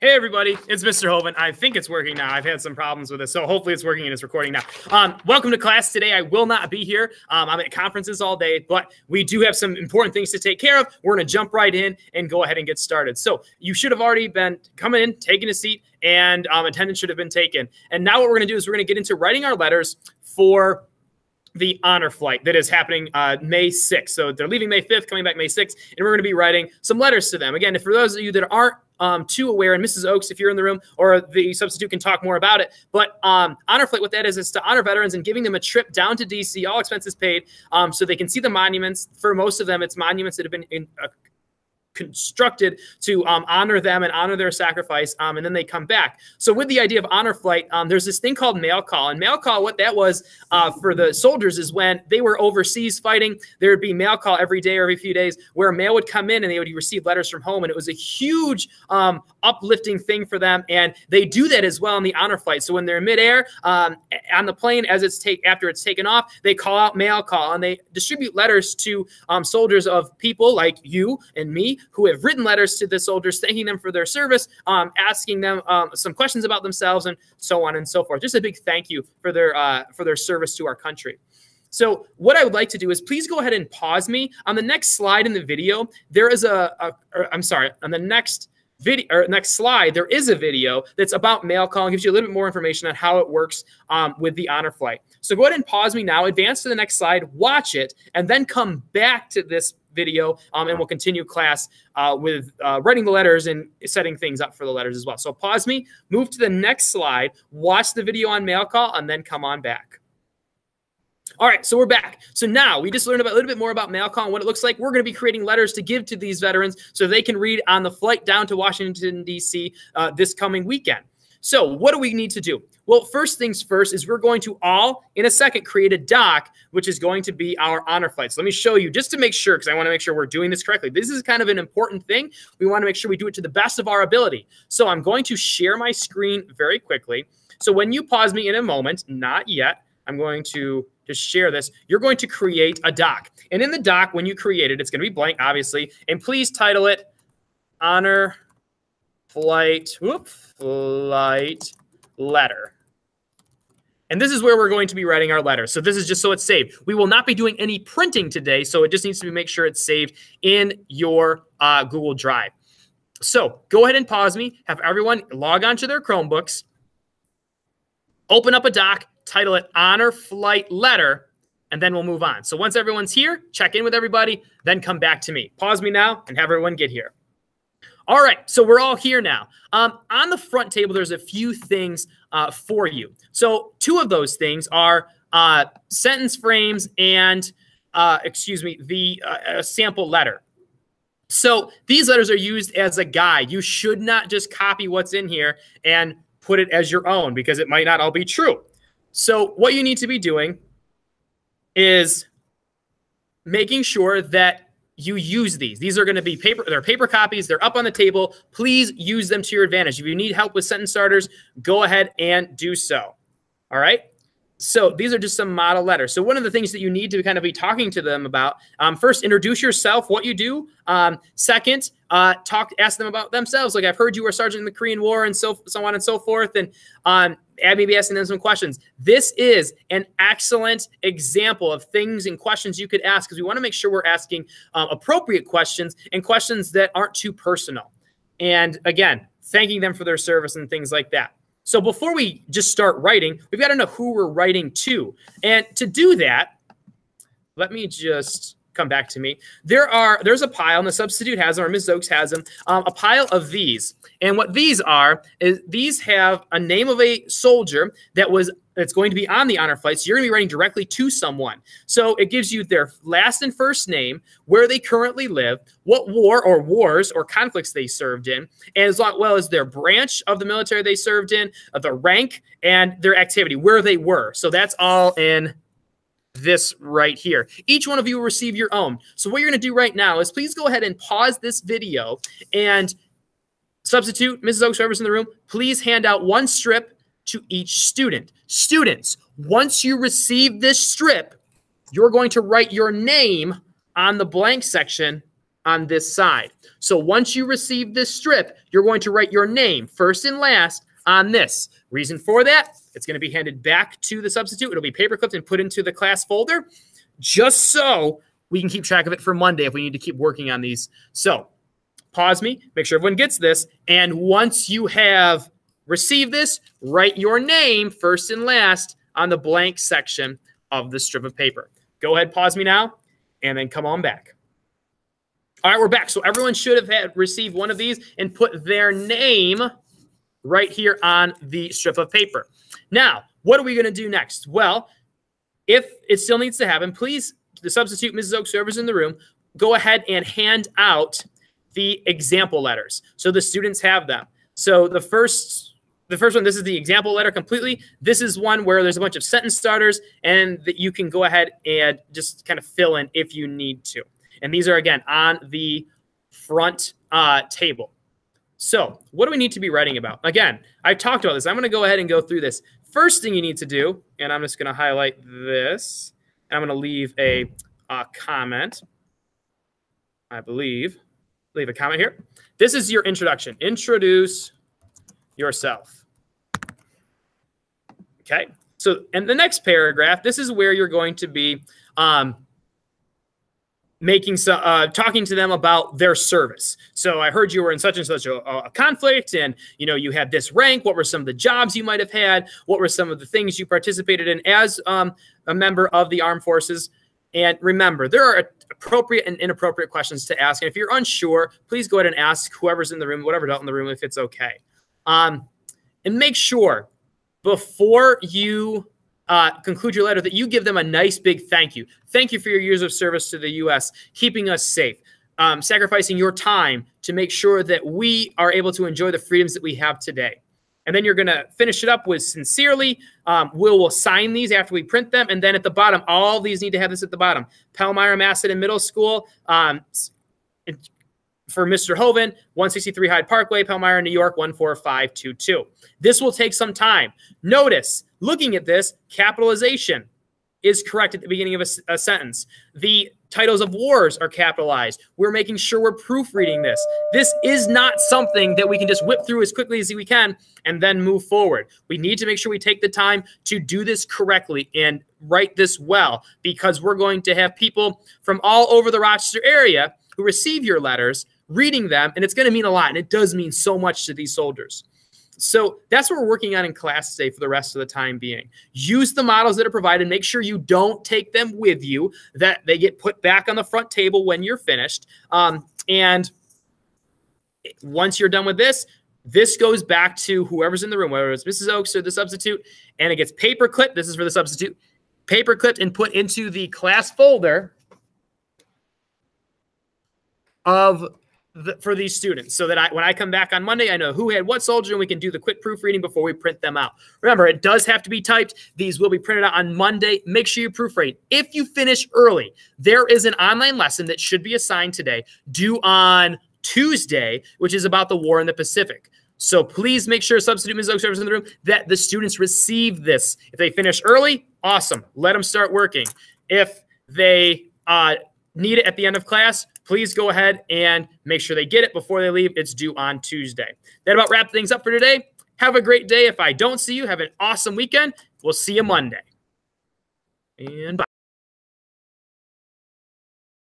Hey everybody, it's Mr. Hovind. I think it's working now. I've had some problems with it, so hopefully it's working and it's recording now. Welcome to class today. I will not be here. I'm at conferences all day, but we do have some important things to take care of. We're going to jump right in and go ahead and get started. So you should have already been coming in, taking a seat, and attendance should have been taken. And now what we're going to do is we're going to get into writing our letters for the honor flight that is happening May 6th. So they're leaving May 5th, coming back May 6th, and we're going to be writing some letters to them. Again, for those of you that aren't too aware, and Mrs. Oaks, if you're in the room, or the substitute can talk more about it, but honor flight, what that is to honor veterans and giving them a trip down to DC, all expenses paid, so they can see the monuments. For most of them, it's monuments that have been constructed to honor them and honor their sacrifice, and then they come back. So with the idea of honor flight, there's this thing called mail call. And mail call, what that was for the soldiers is when they were overseas fighting, there would be mail call every day or every few days where mail would come in and they would receive letters from home. And it was a huge uplifting thing for them. And they do that as well in the honor flight. So when they're in midair on the plane, as after it's taken off, they call out mail call and they distribute letters to soldiers of people like you and me who have written letters to the soldiers, thanking them for their service, asking them some questions about themselves, and so on and so forth. Just a big thank you for their service to our country. So what I would like to do is please go ahead and pause me. On the next slide in the video, there is on the next video or next slide, there is a video that's about mail call and gives you a little bit more information on how it works with the honor flight. So go ahead and pause me now, advance to the next slide, watch it, and then come back to this video, and we'll continue class with writing the letters and setting things up for the letters as well. So pause me, move to the next slide, watch the video on mail call, and then come on back. All right, so we're back. So now we just learned a little bit more about mail call and what it looks like. We're going to be creating letters to give to these veterans so they can read on the flight down to Washington, D.C. This coming weekend. So what do we need to do? Well, first things first is we're going to all, in a second, create a doc, which is going to be our honor flight. So let me show you just to make sure, because I want to make sure we're doing this correctly. This is kind of an important thing. We want to make sure we do it to the best of our ability. So I'm going to share my screen very quickly. So when you pause me in a moment, not yet, I'm going to just share this. You're going to create a doc. And in the doc, when you create it, it's going to be blank, obviously. And please title it Honor Flight Letter. And this is where we're going to be writing our letter. So this is just so it's saved. We will not be doing any printing today, so it just needs to make sure it's saved in your Google Drive. So go ahead and pause me. Have everyone log on to their Chromebooks. Open up a doc, title it Honor Flight Letter, and then we'll move on. So once everyone's here, check in with everybody, then come back to me. Pause me now and have everyone get here. All right, so we're all here now. On the front table, there's a few things for you. So two of those things are sentence frames and, the sample letter. So these letters are used as a guide. You should not just copy what's in here and put it as your own because it might not all be true. So what you need to be doing is making sure that you use these. These are going to be paper. They're paper copies. They're up on the table. Please use them to your advantage. If you need help with sentence starters, go ahead and do so. All right. So these are just some model letters. So one of the things that you need to kind of be talking to them about, first, introduce yourself, what you do. Second, ask them about themselves. Like, I've heard you were sergeant in the Korean War and so on and so forth. And maybe asking them some questions. This is an excellent example of things and questions you could ask because we want to make sure we're asking appropriate questions and questions that aren't too personal. And again, thanking them for their service and things like that. So before we just start writing, we've got to know who we're writing to. And to do that, let me just come back to me. There's a pile, and the substitute has them, or Ms. Oaks has them, a pile of these. And what these are is these have a name of a soldier that's going to be on the honor flight. So you're going to be writing directly to someone. So it gives you their last and first name, where they currently live, what war or wars or conflicts they served in, and as well as their branch of the military they served in, the rank, and their activity, where they were. So that's all in this right here. Each one of you will receive your own. So what you're going to do right now is please go ahead and pause this video and substitute, Mrs. Oaks, whoever's in the room, please hand out one strip to each student. Students, once you receive this strip, you're going to write your name on the blank section on this side. So once you receive this strip, you're going to write your name first and last on this. Reason for that, it's going to be handed back to the substitute. It'll be paper clipped and put into the class folder just so we can keep track of it for Monday if we need to keep working on these. So pause me, make sure everyone gets this. And once you have received this, write your name first and last on the blank section of the strip of paper. Go ahead, pause me now, and then come on back. All right, we're back. So everyone should have received one of these and put their name right here on the strip of paper. Now, what are we going to do next? Well, if it still needs to happen, please, the substitute, Mrs. Oaks, whoever's in the room, go ahead and hand out the example letters so the students have them. So the first one, this is the example letter completely. This is one where there's a bunch of sentence starters and that you can go ahead and just kind of fill in if you need to. And these are, again, on the front table. So what do we need to be writing about? Again, I've talked about this. I'm going to go ahead and go through this. First thing you need to do, and I'm just going to highlight this, and I'm going to leave a comment. I believe. Leave a comment here. This is your introduction. Introduce yourself. Okay. So in the next paragraph, this is where you're going to be talking to them about their service. So I heard you were in such and such a conflict, and you had this rank. What were some of the jobs you might have had? What were some of the things you participated in as a member of the armed forces? And remember, there are appropriate and inappropriate questions to ask. And if you're unsure, please go ahead and ask whoever's in the room, whatever adult in the room, if it's okay. And make sure before you conclude your letter that you give them a nice big thank you. Thank you for your years of service to the U.S., keeping us safe, sacrificing your time to make sure that we are able to enjoy the freedoms that we have today. And then you're going to finish it up with sincerely. We'll sign these after we print them. And then at the bottom, all these need to have this at the bottom. Palmyra Macedon Middle School for Mr. Hoven, 163 Hyde Parkway, Palmyra, New York, 14522. This will take some time. Notice, looking at this, capitalization is correct at the beginning of a sentence. The titles of wars are capitalized. We're making sure we're proofreading this. This is not something that we can just whip through as quickly as we can and then move forward. We need to make sure we take the time to do this correctly and write this well, because we're going to have people from all over the Rochester area who receive your letters reading them, and it's going to mean a lot, and it does mean so much to these soldiers. So that's what we're working on in class today for the rest of the time being. Use the models that are provided. Make sure you don't take them with you, that they get put back on the front table when you're finished. And once you're done with this, this goes back to whoever's in the room, whether it's Mrs. Oaks or the substitute, and it gets paper clipped. This is for the substitute. Paper clipped and put into the class folder for these students, so that when I come back on Monday, I know who had what soldier, and we can do the quick proofreading before we print them out. Remember, it does have to be typed. These will be printed out on Monday. Make sure you proofread. If you finish early, there is an online lesson that should be assigned today, due on Tuesday, which is about the war in the Pacific. So please make sure, substitute Ms. Oaks, whoever's in the room, that the students receive this. If they finish early, awesome. Let them start working. If they need it at the end of class, please go ahead and make sure they get it before they leave. It's due on Tuesday. That about wraps things up for today. Have a great day. If I don't see you, have an awesome weekend. We'll see you Monday. And bye.